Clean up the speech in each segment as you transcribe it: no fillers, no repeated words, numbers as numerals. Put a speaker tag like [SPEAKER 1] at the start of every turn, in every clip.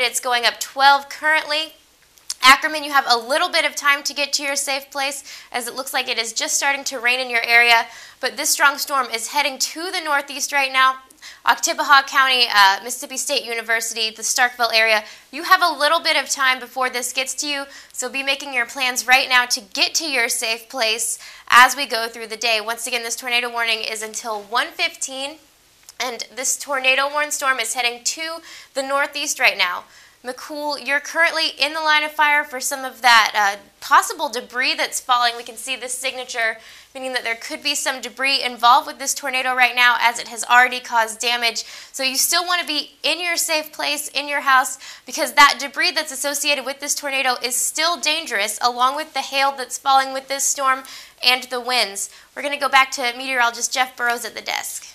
[SPEAKER 1] It's going up 12 currently. Ackerman, you have a little bit of time to get to your safe place, as it looks like it is just starting to rain in your area, but this strong storm is heading to the northeast right now. Oktibbeha County, Mississippi State University, the Starkville area, you have a little bit of time before this gets to you, so be making your plans right now to get to your safe place as we go through the day. Once again, this tornado warning is until 1:15, and this tornado warned storm is heading to the northeast right now. McCool, you're currently in the line of fire for some of that possible debris that's falling. We can see this signature, meaning that there could be some debris involved with this tornado right now, as it has already caused damage. So you still want to be in your safe place, in your house, because that debris that's associated with this tornado is still dangerous, along with the hail that's falling with this storm and the winds. We're going to go back to meteorologist Jeff Burrows at the desk.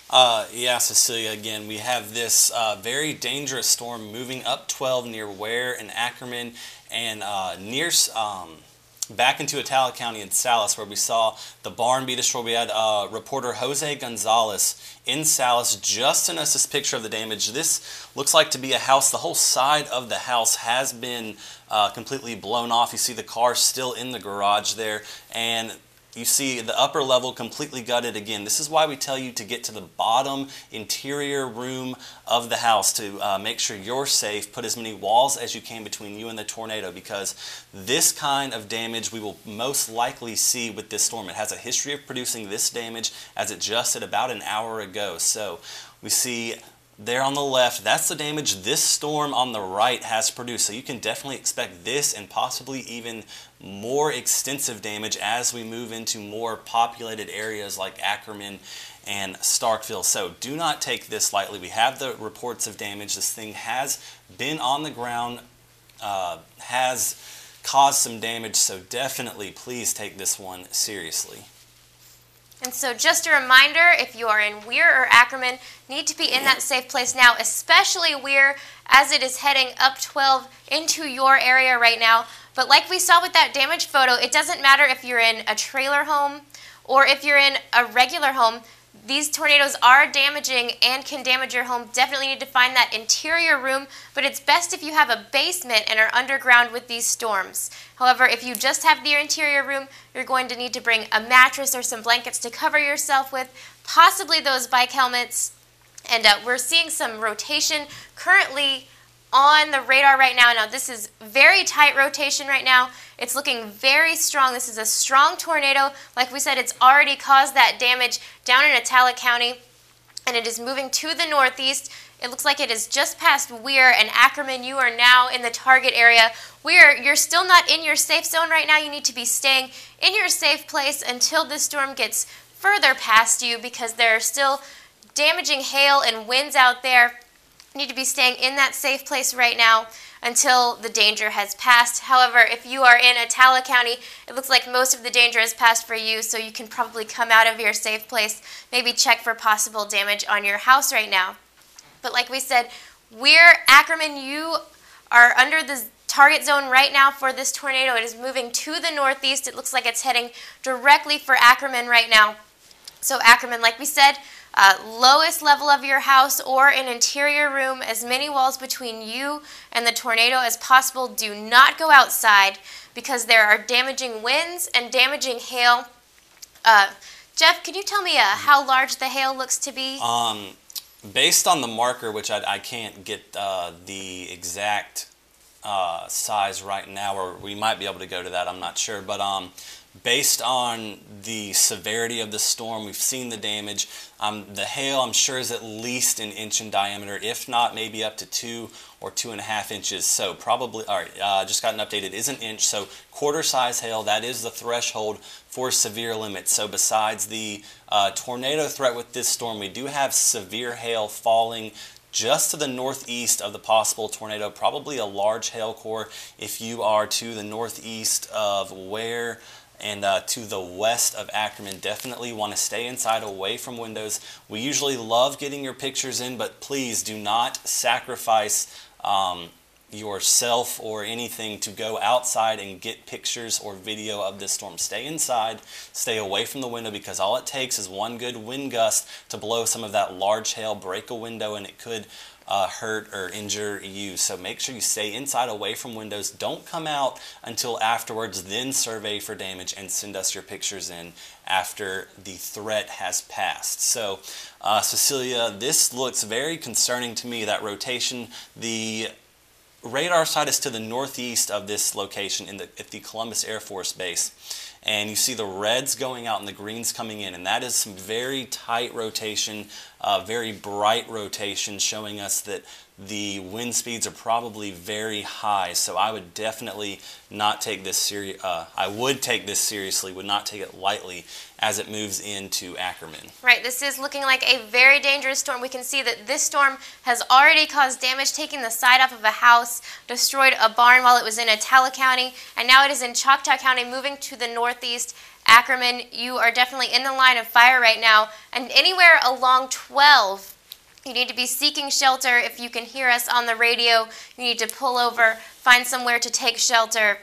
[SPEAKER 2] Yeah, Cecilia, again, we have this very dangerous storm moving up 12 near Ware and Ackerman, and near back into Atala County in Salis, where we saw the barn be destroyed. We had reporter Jose Gonzalez in Salis just sent us this picture of the damage. This looks like to be a house. The whole side of the house has been completely blown off. You see the car still in the garage there, and you see the upper level completely gutted again. This is why we tell you to get to the bottom interior room of the house to make sure you're safe. Put as many walls as you can between you and the tornado, because this kind of damage we will most likely see with this storm. It has a history of producing this damage, as it just did about an hour ago. So we see there on the left, that's the damage this storm on the right has produced. So you can definitely expect this and possibly even more extensive damage as we move into more populated areas like Ackerman and Starkville. So do not take this lightly. We have the reports of damage. This thing has been on the ground, has caused some damage, so definitely please take this one seriously.
[SPEAKER 1] And so just a reminder, if you are in Weir or Ackerman, need to be in that safe place now, especially Weir, as it is heading up 12 into your area right now. But like we saw with that damage photo, it doesn't matter if you're in a trailer home or if you're in a regular home. These tornadoes are damaging and can damage your home. Definitely need to find that interior room, but it's best if you have a basement and are underground with these storms. However, if you just have the interior room, you're going to need to bring a mattress or some blankets to cover yourself with, possibly those bike helmets. And we're seeing some rotation currently on the radar right now. Now, this is very tight rotation right now. It's looking very strong. This is a strong tornado. Like we said, it's already caused that damage down in Atala County, and it is moving to the northeast. It looks like it is just past Weir and Ackerman. You are now in the target area. Weir, you're still not in your safe zone right now. You need to be staying in your safe place until this storm gets further past you, because there are still damaging hail and winds out there. You need to be staying in that safe place right now until the danger has passed. However, if you are in Atala County, it looks like most of the danger has passed for you, so you can probably come out of your safe place, maybe check for possible damage on your house right now. But like we said, Weir, Ackerman, you are under the target zone right now for this tornado. It is moving to the northeast. It looks like it's heading directly for Ackerman right now. So Ackerman, like we said, lowest level of your house or an interior room, as many walls between you and the tornado as possible. Do not go outside, because there are damaging winds and damaging hail. Jeff, can you tell me how large the hail looks to be?
[SPEAKER 2] Based on the marker, which I can't get the exact size right now, or we might be able to go to that, I'm not sure, but based on the severity of the storm, we've seen the damage. The hail, I'm sure, is at least an inch in diameter, if not maybe up to 2 or 2.5 inches. So probably, all right, just got an update. It is an inch, so quarter-size hail, that is the threshold for severe limits. So besides the tornado threat with this storm, we do have severe hail falling just to the northeast of the possible tornado, probably a large hail core if you are to the northeast of Ware and to the west of Ackerman. Definitely want to stay inside, away from windows. We usually love getting your pictures in, but please do not sacrifice yourself or anything to go outside and get pictures or video of this storm. Stay inside, stay away from the window, because all it takes is one good wind gust to blow some of that large hail, break a window, and it could hurt or injure you. So make sure you stay inside, away from windows. Don't come out until afterwards, then survey for damage and send us your pictures in after the threat has passed. So Cecilia, this looks very concerning to me, that rotation. The radar site is to the northeast of this location at the Columbus Air Force Base. And you see the reds going out and the greens coming in, and that is some very tight rotation, very bright rotation, showing us that the wind speeds are probably very high. So I would definitely not take this I would take this seriously, would not take it lightly as it moves into Ackerman.
[SPEAKER 1] Right, this is looking like a very dangerous storm. We can see that this storm has already caused damage, taking the side off of a house, destroyed a barn while it was in Attala County, and now it is in Choctaw County, moving to the northeast. Ackerman, you are definitely in the line of fire right now, and anywhere along 12, you need to be seeking shelter. If you can hear us on the radio, you need to pull over, find somewhere to take shelter,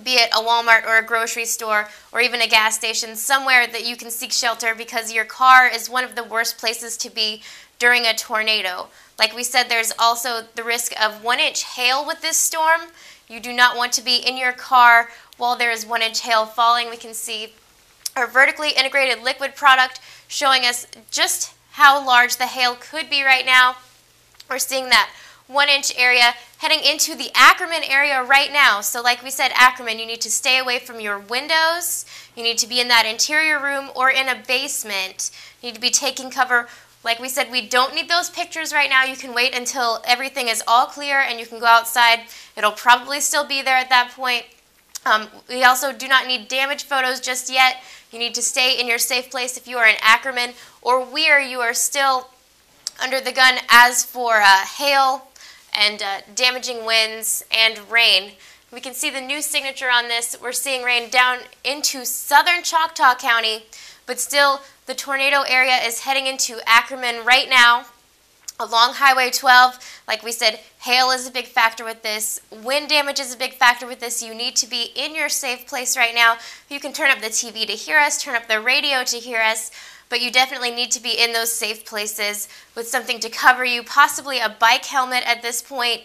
[SPEAKER 1] be it a Walmart or a grocery store or even a gas station, somewhere that you can seek shelter, because your car is one of the worst places to be during a tornado. Like we said, there's also the risk of 1-inch hail with this storm. You do not want to be in your car while there is 1-inch hail falling. We can see our vertically integrated liquid product showing us just how large the hail could be right now. We're seeing that 1-inch area heading into the Ackerman area right now. So like we said, Ackerman, you need to stay away from your windows. You need to be in that interior room or in a basement. You need to be taking cover. Like we said, we don't need those pictures right now. You can wait until everything is all clear and you can go outside. It'll probably still be there at that point. We also do not need damage photos just yet. You need to stay in your safe place if you are in Ackerman or Weir. You are still under the gun as for hail and damaging winds and rain. We can see the new signature on this. We're seeing rain down into southern Choctaw County, but still the tornado area is heading into Ackerman right now. Along Highway 12, like we said, hail is a big factor with this. Wind damage is a big factor with this. You need to be in your safe place right now. You can turn up the TV to hear us, turn up the radio to hear us, but you definitely need to be in those safe places with something to cover you, possibly a bike helmet at this point,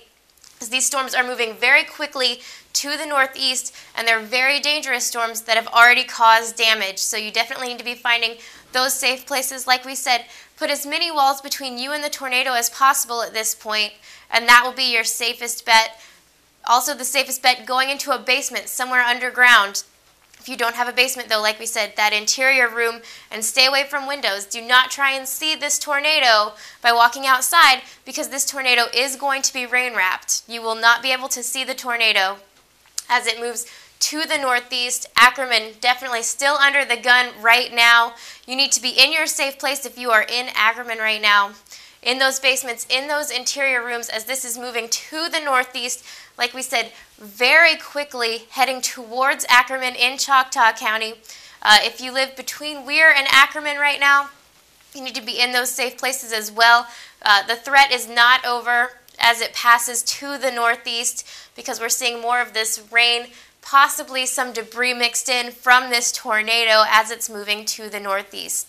[SPEAKER 1] as these storms are moving very quickly to the northeast, and they're very dangerous storms that have already caused damage. So you definitely need to be finding those safe places. Like we said, put as many walls between you and the tornado as possible at this point, and that will be your safest bet. Also, the safest bet, going into a basement somewhere underground. If you don't have a basement, though, like we said, that interior room, and stay away from windows. Do not try and see this tornado by walking outside, because this tornado is going to be rain wrapped. You will not be able to see the tornado as it moves to the northeast. Ackerman definitely still under the gun right now. You need to be in your safe place if you are in Ackerman right now, in those basements, in those interior rooms, as this is moving to the northeast. Like we said, very quickly heading towards Ackerman in Choctaw County. If you live between Weir and Ackerman right now, you need to be in those safe places as well. The threat is not over as it passes to the northeast, because we're seeing more of this rain, possibly some debris mixed in from this tornado as it's moving to the northeast.